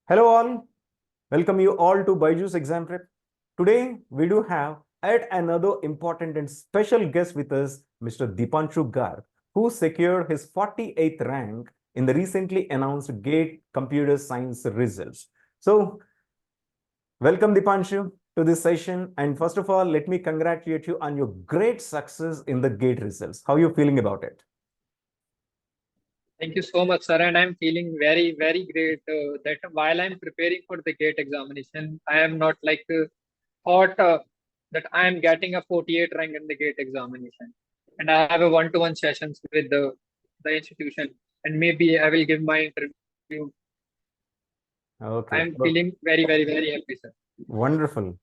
Hello all, welcome you all to Byjus exam prep. Today we do have yet another important and special guest with us, Mr. Dipanshu Garg, who secured his 48th rank in the recently announced GATE Computer Science results. So, welcome Dipanshu to this session. And first of all, let me congratulate you on your great success in the GATE results. How are you feeling about it? Thank you so much, sir. And I'm feeling very, very great that while I'm preparing for the GATE examination, I am not thought that I am getting a 48 rank in the GATE examination. And I have a one-to-one sessions with the institution. And maybe I will give my interview. Okay. I'm feeling very, very, very happy, sir. Wonderful.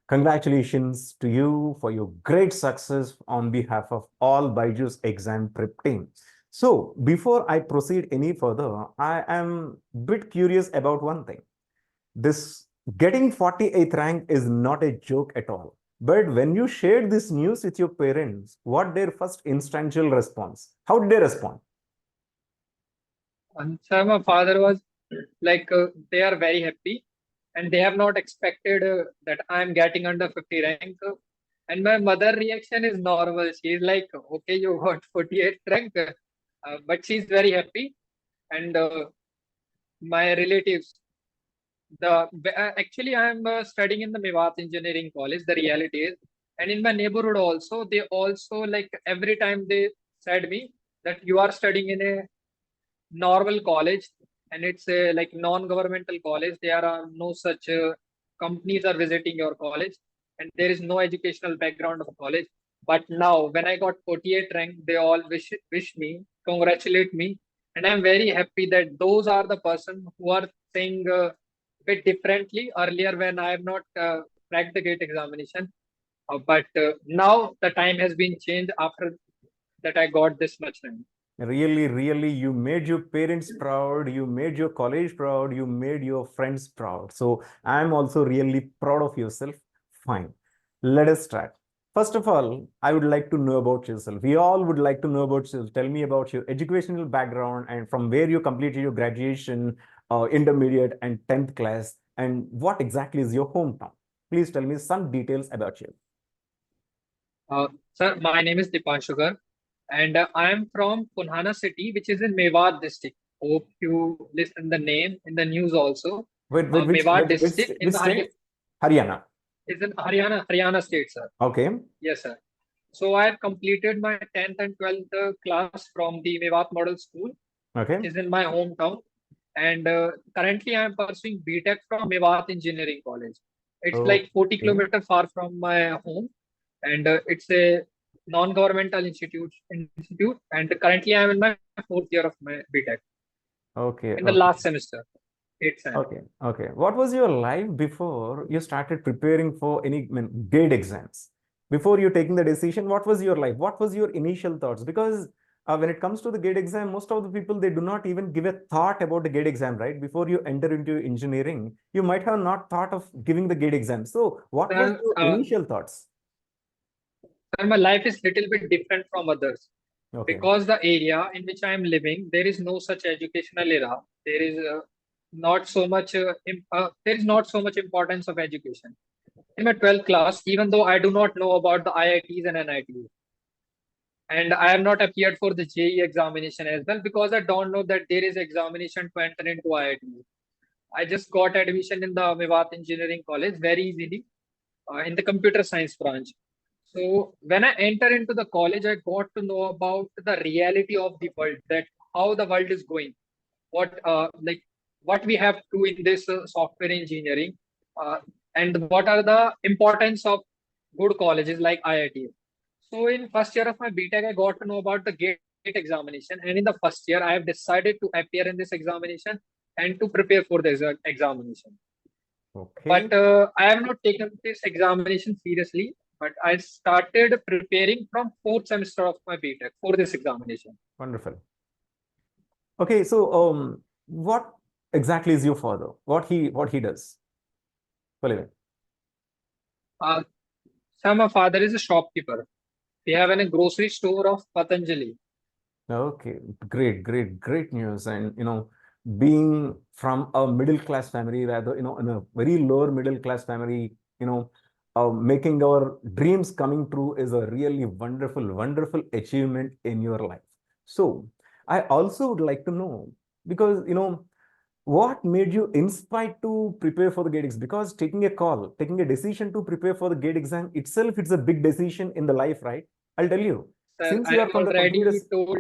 Congratulations to you for your great success on behalf of all Byju's exam prep team. So before I proceed any further, I am a bit curious about one thing. This getting 48th rank is not a joke at all. But when you shared this news with your parents, what their first instinctual response? How did they respond? And so my father was they are very happy and they have not expected that I'm getting under 50 rank. And my mother reaction is normal. She's like, okay, you got 48 rank, but she's very happy. And my relatives, actually I'm studying in the Mewat Engineering College. The reality is, and in my neighborhood also, they also like every time they said me that you are studying in a normal college and it's a like non-governmental college. There are no such companies are visiting your college and there is no educational background of college. But now when I got 48 rank, they all wish me, congratulate me, and I'm very happy that those are the person who are saying a bit differently earlier when I have not cracked the gate examination. But now the time has been changed after that I got this much rank. Really, really, you made your parents proud, you made your college proud, you made your friends proud. So I'm also really proud of yourself. Fine. Let us start. First of all, I would like to know about yourself. We all would like to know about yourself. Tell me about your educational background and from where you completed your graduation, intermediate, and 10th class, and what exactly is your hometown. Please tell me some details about you. Uh, Sir, my name is Dipanshu Garg, and I am from Punhana city, which is in Mewat district. Hope you listen the name in the news also. Wait, wait, Mewat district in which the state? Haryana. is in Haryana state, sir. Okay. Yes, sir. So I have completed my 10th and 12th class from the Mewat Model School, Okay. which is in my hometown. And currently I am pursuing BTech from Mewat Engineering College. It's like 40 Okay. kilometers far from my home, and it's a non-governmental institute. And currently I am in my fourth year of my BTech Okay. in the Okay. last semester, eighth sem. Okay. Okay. What was your life before you started preparing for any GATE exams? Before you taking the decision, what was your life? What was your initial thoughts? Because when it comes to the GATE exam, most of the people they do not even give a thought about the GATE exam, right? Before you enter into engineering, you might have not thought of giving the GATE exam. So, what was Sir, your initial thoughts? sir, my life is little bit different from others Okay. because the area in which I am living, there is no such educational era. There is not so much. There is not so much importance of education. In my 12th class, even though I do not know about the IITs and NITs, and I have not appeared for the JEE examination as well because I don't know that there is examination to enter into IIT. I just got admission in the Mewat Engineering College very easily in the computer science branch. So when I enter into the college, I got to know about the reality of the world, that how the world is going, what what we have to do in this software engineering, uh, and what are the importance of good colleges like IIT. So in first year of my BTech, I got to know about the GATE examination, and in the first year, I have decided to appear in this examination and to prepare for this examination. Okay. But I have not taken this examination seriously. But I started preparing from fourth semester of my BTech for this examination. Wonderful. Okay. So, what exactly is your father? What he does? Well, Uh, so my father is a shopkeeper. We have a grocery store of Patanjali. okay, great, great, great news. And being from a middle class family, rather, in a very lower middle class family, making our dreams coming true is a really wonderful, wonderful achievement in your life. So I also would like to know, because, what made you inspired to prepare for the gate exam? Because taking a decision to prepare for the gate exam itself, it's a big decision in the life, right? I'll tell you, Sir, since I you are have from the computer, already told,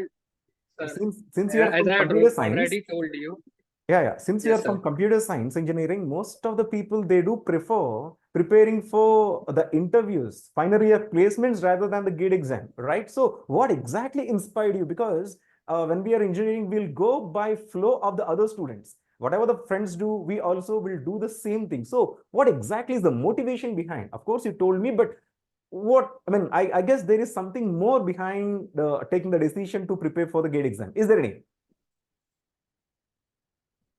sir, since you are as from I have computer science, already told you. yeah. Since you are Yes, sir. from computer science engineering, most of the people, they do prefer preparing for the interviews, final year placements rather than the gate exam, right? So, what exactly inspired you? Because when we are engineering, we'll go by flow of the other students. Whatever the friends do, we also will do the same thing. So, what exactly is the motivation behind? Of course, you told me, but I guess there is something more behind taking the decision to prepare for the gate exam. Is there any?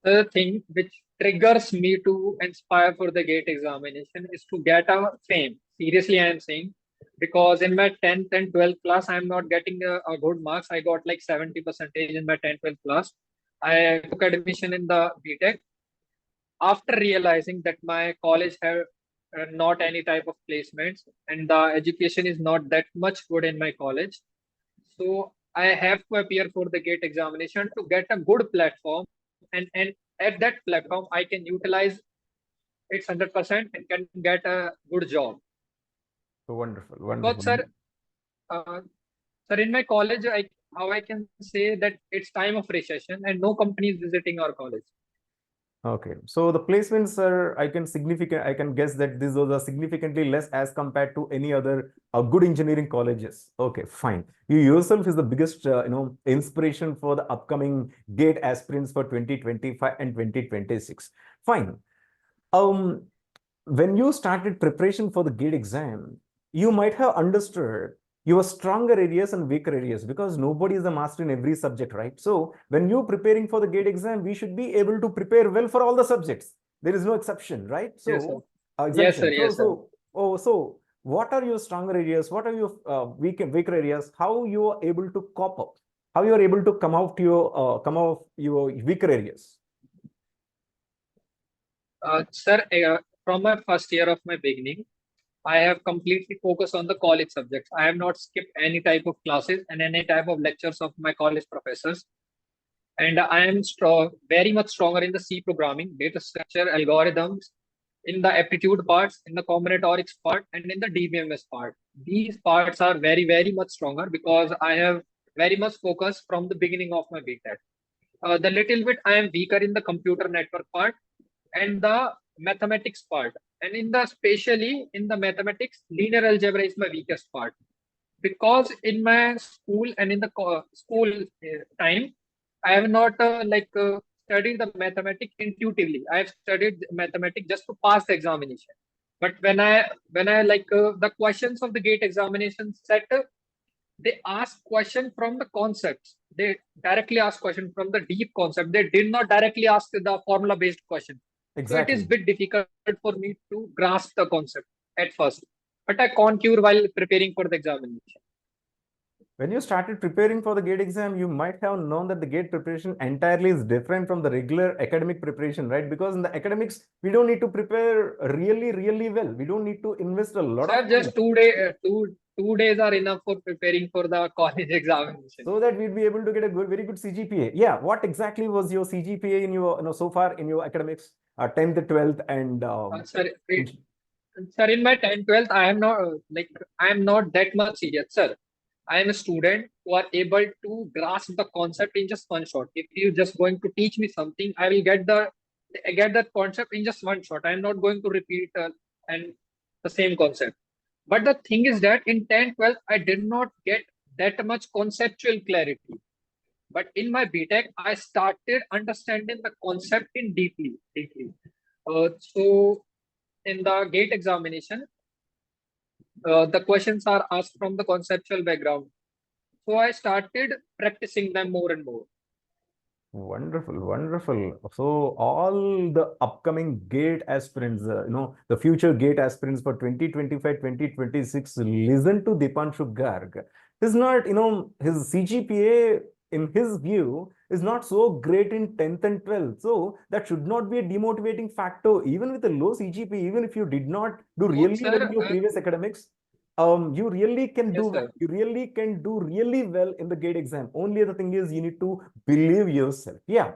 The thing which triggers me to inspire for the gate examination is to get a fame. Seriously, I am saying, because in my 10th and 12th class, I am not getting a good marks. I got like 70 percentage in my 10th, 12th class. I took admission in the BTech after realizing that my college have not any type of placements and the education is not that much good in my college. So I have to appear for the gate examination to get a good platform, and at that platform I can utilize its 100% and can get a good job. Wonderful, Because wonderful. uh, sir, in my college, how I can say that it's time of recession and no company is visiting our college. Okay, so the placements are, I can guess that these are significantly less as compared to any other good engineering colleges. Okay, fine. You yourself is the biggest, inspiration for the upcoming GATE aspirants for 2025 and 2026. Fine. Um, when you started preparation for the GATE exam, you might have understood your stronger areas and weaker areas, because nobody is a master in every subject, right? So when you're preparing for the GATE exam, we should be able to prepare well for all the subjects. There is no exception, right? Yes, sir. So Yes, sir. exemption. Yes, sir. So what are your stronger areas? What are your weaker areas? How you are able to cope up? How you are able to come out your weaker areas? Sir, from my first year of my beginning, I have completely focused on the college subjects. I have not skipped any type of classes and any type of lectures of my college professors. And I am very much stronger in the C programming, data structure, algorithms, in the aptitude parts, in the combinatorics part, and in the DBMS part. These parts are very, very much stronger because I have very much focused from the beginning of my BTech. The little bit I am weaker in the computer network part and the mathematics part. And in the especially in the mathematics, linear algebra is my weakest part because in my school and in the school time, I have not studied the mathematics intuitively. I have studied mathematics just to pass the examination. But when I the questions of the gate examination set, they ask question from the concepts. They directly ask question from the deep concept. They did not directly ask the formula based question. So it is Exactly. bit difficult for me to grasp the concept at first. But I concur while preparing for the examination. When you started preparing for the GATE exam, you might have known that the GATE preparation entirely is different from the regular academic preparation, right? Because in the academics, we don't need to prepare really, really well. We don't need to invest a lot Sir, of just time 2 day, 2 days are enough for preparing for the college examination. so that we'd be able to get a good, very good CGPA. Yeah, what exactly was your CGPA in your, so far in your academics, 10th, 12th, and Sir, sir, in my 10th, 12th, I am not that much serious, sir. I am a student who are able to grasp the concept in just one shot. If you just going to teach me something, I will get that concept in just one shot. I am not going to repeat and the same concept. But the thing is that in 10th, 12th, I did not get that much conceptual clarity. But in my BTech, I started understanding the concept in deeply. So in the gate examination, the questions are asked from the conceptual background. So I started practicing them more and more. wonderful, wonderful. So all the upcoming GATE aspirants, the future GATE aspirants for 2025, 2026, listen to Dipanshu Garg. He's not, his CGPA in his view is not so great in 10th and 12th. So that should not be a demotivating factor. Even with a low CGP, even if you did not do So, really well in sir, your previous academics, you really can do yes, well. sir. You really can do really well in the gate exam. Only the thing is you need to believe yourself. Yeah.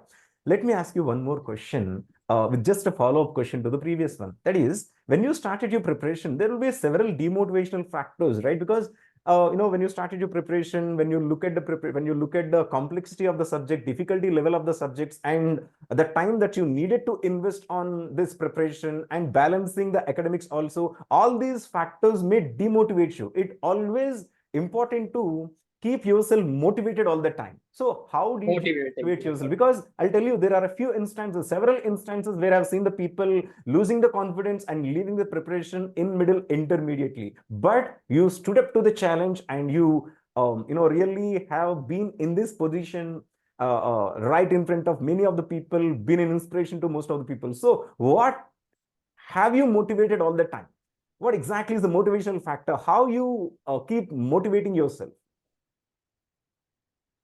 Let me ask you one more question with just a follow-up question to the previous one. That is, when you started your preparation, there will be several demotivational factors, right? Because when you started your preparation, when you look at the complexity of the subject, difficulty level of the subjects, and the time that you needed to invest on this preparation and balancing the academics also, all these factors may demotivate you. It always important to keep yourself motivated all the time. So how did you Motivating. motivate yourself? Because I'll tell you, there are a few instances, several instances where I've seen the people losing the confidence and leaving the preparation in middle intermediately. But you stood up to the challenge and you really have been in this position right in front of many of the people, been an inspiration to most of the people. So what have you motivated all the time? What exactly is the motivational factor? How you keep motivating yourself?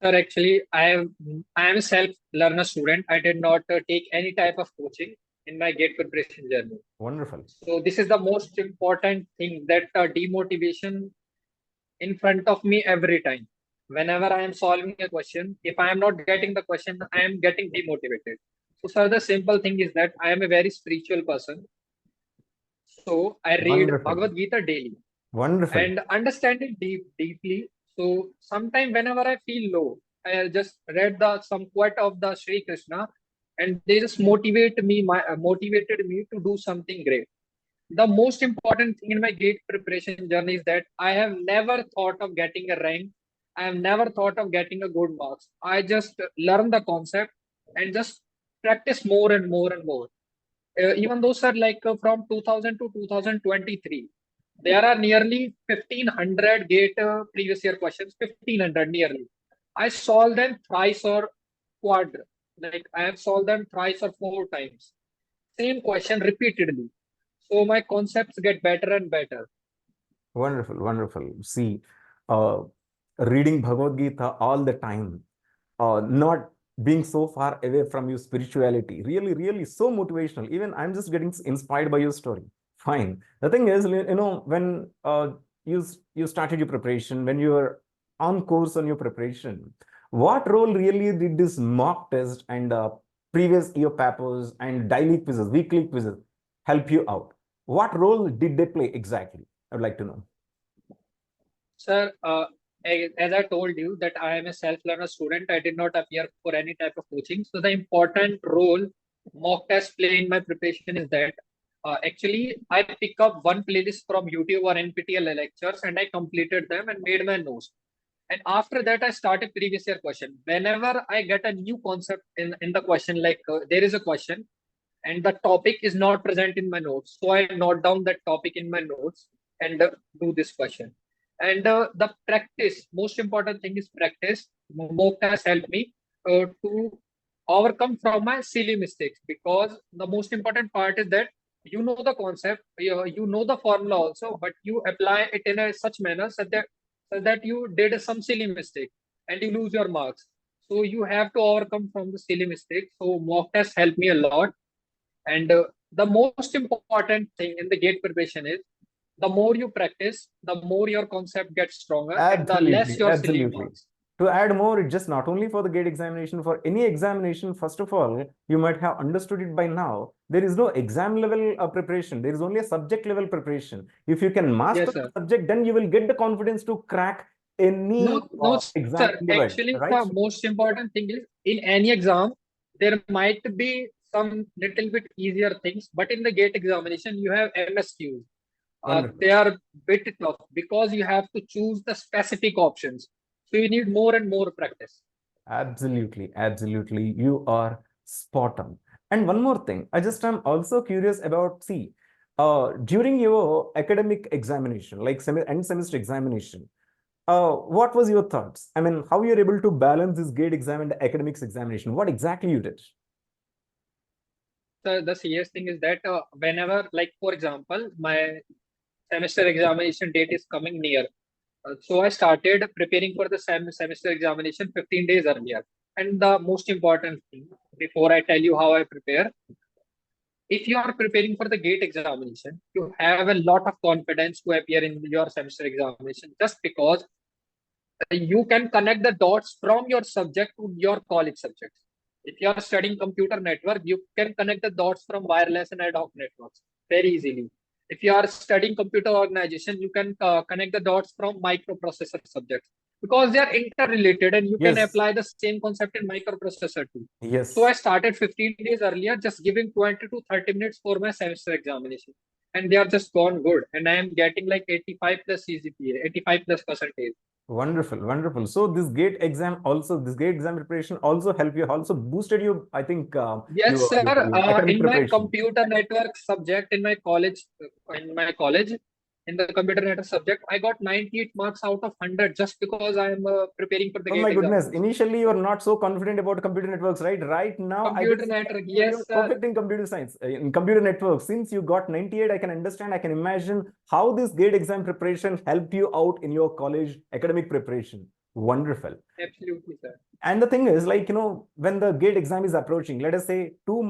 Sir, actually, I am a self-learner student. I did not take any type of coaching in my GATE preparation journey. Wonderful. So this is the most important thing, that demotivation in front of me every time. Whenever I am solving a question, if I am not getting the question, I am getting demotivated. So, sir, the simple thing is that I am a very spiritual person. So I read Wonderful. Bhagavad Gita daily Wonderful. and understand it deeply. So sometime whenever I feel low, I just read the some quote of the Sri Krishna, and they just motivated me to do something great. The most important thing in my GATE preparation journey is that I have never thought of getting a rank. I have never thought of getting a good marks. I just learn the concept and just practice more and more and more. Even those are like from 2000 to 2023, there are nearly 1500 GATE previous year questions, 1500 nearly. I solved them thrice or quad, like I have solved them thrice or four times. Same question repeatedly. So my concepts get better and better. Wonderful. Wonderful. See, uh, reading Bhagavad Gita all the time, not being so far away from your spirituality, really, really so motivational. Even I'm just getting inspired by your story. Fine. The thing is, when you started your preparation, when you were on course on your preparation, what role really did this mock test and previous year papers and daily quizzes, weekly quizzes help you out? What role did they play exactly? I'd like to know. Sir, as I told you that I am a self-learner student, I did not appear for any type of coaching. So the important role mock test play in my preparation is that actually I pick up one playlist from YouTube or NPTEL lectures and I completed them and made my notes. And after that, I started previous year question. Whenever I get a new concept in the question, like there is a question and the topic is not present in my notes. So I note down that topic in my notes and do this question. And the practice, most important thing is practice. Mock has helped me to overcome from my silly mistakes, because the most important part is that you know the concept, you know the formula also, but you apply it in a such manner so that you did some silly mistake and you lose your marks. So you have to overcome from the silly mistake. So mock test helped me a lot. And the most important thing in the GATE preparation is the more you practice, the more your concept gets stronger and the less Absolutely, your silly absolutely. marks. To add more, it's just not only for the gate examination, for any examination, first of all, you might have understood it by now. There is no exam level preparation. There is only a subject level preparation. If you can master Yes, the sir. subject, then you will get the confidence to crack any No, no, exam sir. in the world, Actually, right? the most important thing is in any exam, there might be some little bit easier things, but in the GATE examination, you have MSQs. Wonderful. They are bit tough because you have to choose the specific options. So you need more and more practice. Absolutely, absolutely. You are spot on. And one more thing, I just am also curious about, see, during your academic examination, like end semester examination, what was your thoughts? I mean, how you're able to balance this gate exam and the academics examination? What exactly you did? The serious thing is that whenever, like for example, my semester examination date is coming near. So I started preparing for the semester examination 15 days earlier. And the most important thing, before I tell you how I prepare, if you are preparing for the gate examination, you have a lot of confidence to appear in your semester examination just because you can connect the dots from your subject to your college subjects. If you are studying computer network, you can connect the dots from wireless and ad hoc networks very easily. If you are studying computer organization, you can connect the dots from microprocessor subjects because they are interrelated and you can Yes, apply the same concept in microprocessor too. So I yes. started 15 days earlier, just giving 20 to 30 minutes for my semester examination. And they are just gone good. And I am getting like 85 plus CGPA, 85 plus percentage. Wonderful, wonderful. So this gate exam preparation also helped you, also boosted you, I think, Yes, sir. your academic In my preparation. computer network subject in my college, in the computer network subject, I got 98 marks out of 100 just because I am preparing for the Oh my gate goodness. examination. Initially, you are not so confident about computer networks, right? Right now, I can Computer see that network, you're yes, sir. perfect in computer science, in computer networks. Since you got 98, I can understand, I can imagine how this gate exam preparation helped you out in your college academic preparation. Wonderful. Absolutely, sir. And the thing is, like, when the gate exam is approaching, let us say two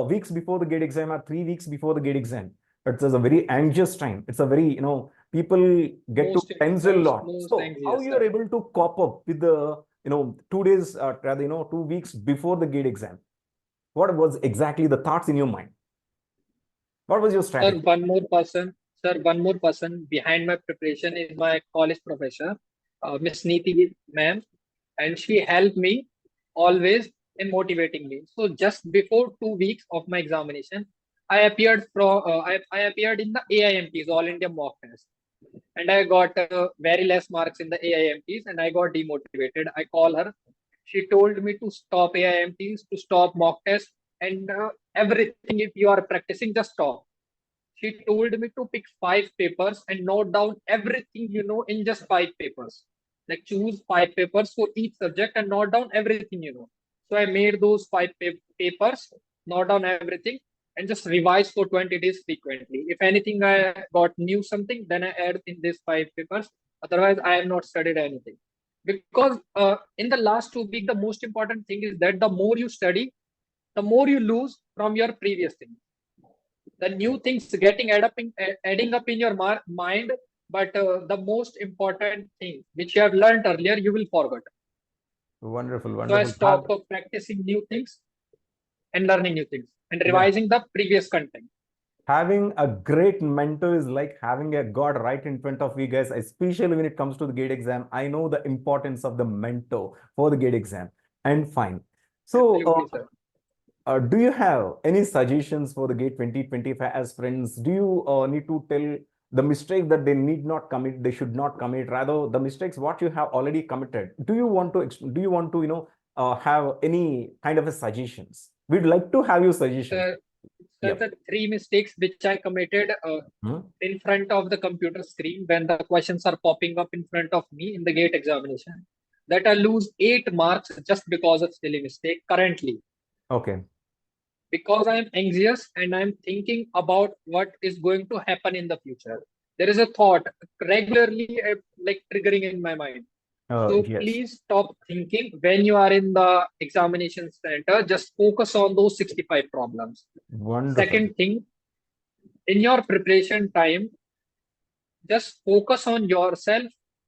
weeks before the gate exam or 3 weeks before the gate exam, it's a very anxious time. It's a very, people get to Most, tense a most, lot. most So how anxious, you are sir. able to cope up with the, 2 days, rather, 2 weeks before the gate exam? What was exactly the thoughts in your mind? What was your Sir, strategy? one more person behind my preparation is my college professor, Miss Neeti ma'am, and she helped me always in motivating me. So just before 2 weeks of my examination, I appeared in the AIMTs, All India Mock Test, and I got very less marks in the AIMTs, and I got demotivated. I call her. She told me to stop AIMTs, to stop mock tests, and everything. If you are practicing, just stop. She told me to pick 5 papers and note down everything you know in just 5 papers. Like choose 5 papers for each subject and note down everything you know. So I made those papers, note down everything, and just revise for 20 days frequently. If anything I got new something, then I add in these 5 papers. Otherwise, I have not studied anything. Because in the last 2 weeks, the most important thing is that the more you study, the more you lose from your previous thing. The new things adding up in your mind, but the most important thing which you have learned earlier you will forget. Wonderful, So I wonderful. stopped practicing new things and learning new things and Yeah. revising the previous content. Having a great mentor is like having a god right in front of you guys, especially when it comes to the gate exam. I know the importance of the mentor for the gate exam. And fine. So, Absolutely, sir. do you have any suggestions for the gate 2025 aspirants? Do you need to tell the mistake that they need not commit, they should not commit, rather the mistakes what you have already committed? Do you want to, have any kind of a suggestions? We'd like to have your suggestions. Sir, sir, Yep. the 3 mistakes which I committed Hmm? in front of the computer screen when the questions are popping up in front of me in the gate examination, that I lose 8 marks just because of silly mistake currently. Okay. Because I'm anxious and I'm thinking about what is going to happen in the future. There is a thought regularly like triggering in my mind. So Yes. please stop thinking when you are in the examination center. Just focus on those 65 problems. Wonderful. Second thing, in your preparation time, just focus on yourself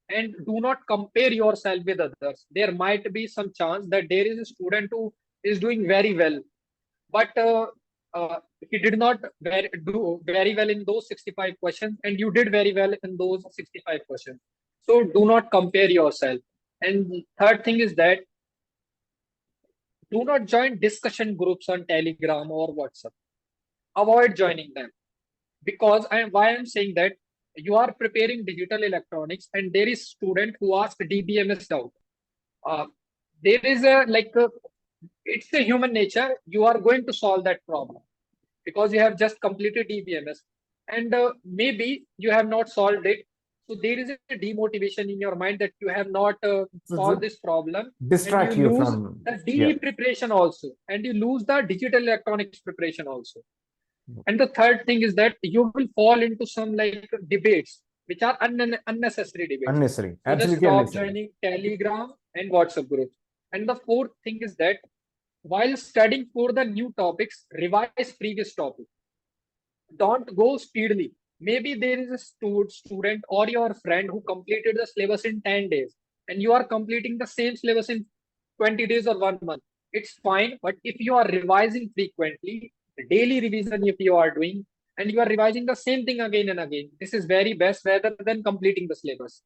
and do not compare yourself with others. There might be some chance that there is a student who is doing very well, but he did not do very well in those 65 questions, and you did very well in those 65 questions. So do not compare yourself. And third thing is that do not join discussion groups on Telegram or WhatsApp. Avoid joining them because why I'm saying that you are preparing digital electronics and there is student who asked DBMS doubt. Uh, there is it's a human nature. You are going to solve that problem because you have just completed DBMS and maybe you have not solved it. So there is a demotivation in your mind that you have not So solved this problem and you distract you lose from, the yeah. DE preparation also and you lose the digital electronics preparation also. And the third thing is that you will fall into some like debates. which are unnecessary debates. Unnecessary. So just Absolutely stop unnecessary. joining Telegram and WhatsApp groups. And the fourth thing is that while studying for the new topics, revise previous topics. Don't go speedily. Maybe there is a student or your friend who completed the syllabus in 10 days and you are completing the same syllabus in 20 days or 1 month. It's fine, but if you are revising frequently, daily revision if you are doing, and you are revising the same thing again and again, this is very best rather than completing the syllabus.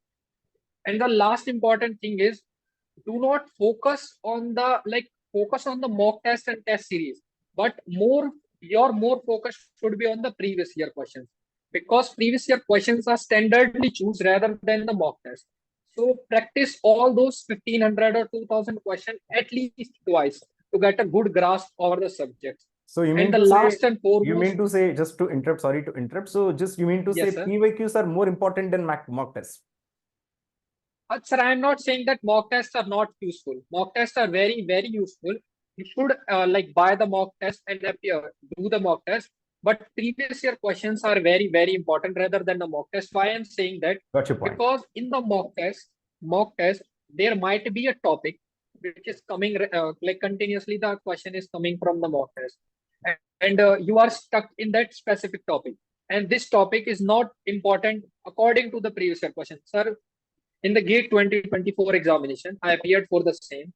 And the last important thing is, do not focus on the mock test and test series, but more focus should be on the previous year questions, because previous year questions are standardly choose rather than the mock test. So practice all those 1500 or 2000 questions at least twice to get a good grasp over the subjects. So you And mean the to say, last and foremost, just to interrupt, sorry to interrupt. So just you mean to say yes, sir. PYQs are more important than mock tests? Sir, I am not saying that mock tests are not useful. Mock tests are very, very useful. You should buy the mock test and do the mock test. But previous year questions are very, very important rather than the mock test. Why I'm saying that? Got your point. Because in the mock test, there might be a topic which is coming continuously. The question is coming from the mock test, and you are stuck in that specific topic. And this topic is not important according to the previous year question, sir. In the GATE 2024 examination, I appeared for the same.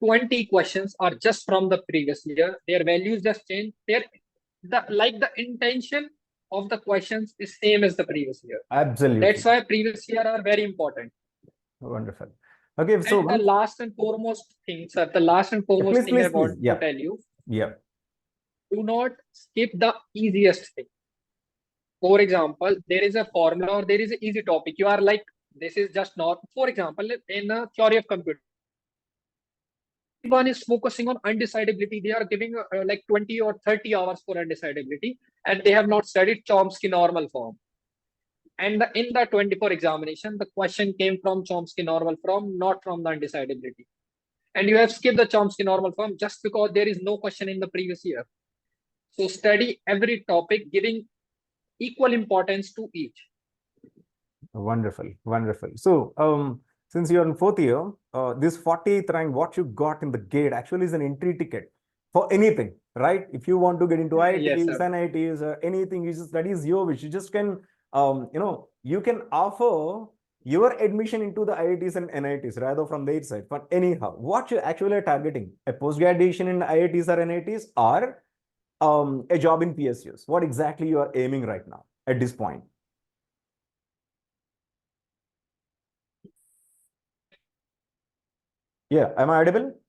20 questions are just from the previous year. Their values just change. The intention of the questions is same as the previous year. Absolutely. That's why previous year are very important. Wonderful. Okay, so and the last and foremost thing, sir, the last and foremost thing I want to tell you. Yeah. Do not skip the easiest thing. For example, there is a formula or there is an easy topic. You are like, this is just not, for example, in a theory of computing, one is focusing on undecidability. They are giving 20 or 30 hours for undecidability, and they have not studied Chomsky normal form. And in the 24 examination, the question came from Chomsky normal form, not from the undecidability. And you have skipped the Chomsky normal form just because there is no question in the previous year. So study every topic, giving equal importance to each. Wonderful, wonderful. So, since you're in fourth year, this 48th rank, what you got in the GATE actually is an entry ticket for anything, right? If you want to get into IITs, Yes, NITs, or anything, you just, that is your wish. You just can, you can offer your admission into the IITs and NITs rather from their side. But anyhow, what you actually are targeting, a post-graduation in IITs or NITs, or a job in PSUs? What exactly you are aiming right now at this point? Yeah, am I audible?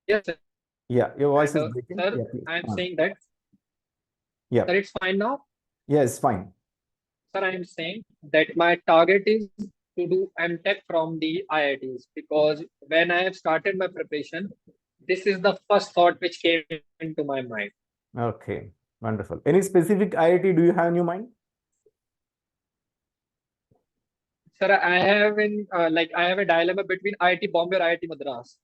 Yes, sir. Yeah, your voice is breaking. Sir, Yeah, please. I'm saying that. Yeah. Sir, it's fine now? Yeah, it's fine. Sir, I'm saying that my target is to do MTech from the IITs, because when I have started my preparation, this is the first thought which came into my mind. Okay, wonderful. Any specific IIT do you have in your mind? Sir, I have I have a dilemma between IIT Bombay or IIT Madras.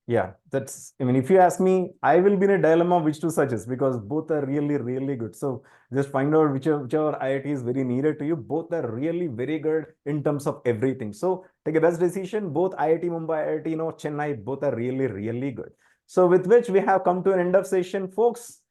Yeah, that's, I mean, if you ask me, I will be in a dilemma which to suggest, because both are really, really good. So just find out whichever IIT is very needed to you. Both are really very good in terms of everything. So take a best decision. Both IIT Mumbai, IIT, Chennai, both are really, really good. So with which we have come to an end of session, folks.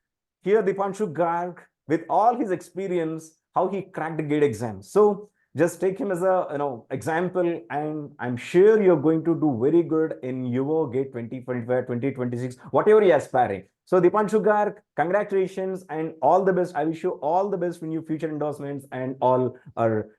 Here, Dipanshu Garg, with all his experience, how he cracked the GATE exam. So just take him as a example, and I'm sure you're going to do very good in your GATE 2025, 2026, whatever you're aspiring. So Dipanshu Garg, congratulations and all the best. I wish you all the best in your future endorsements and all our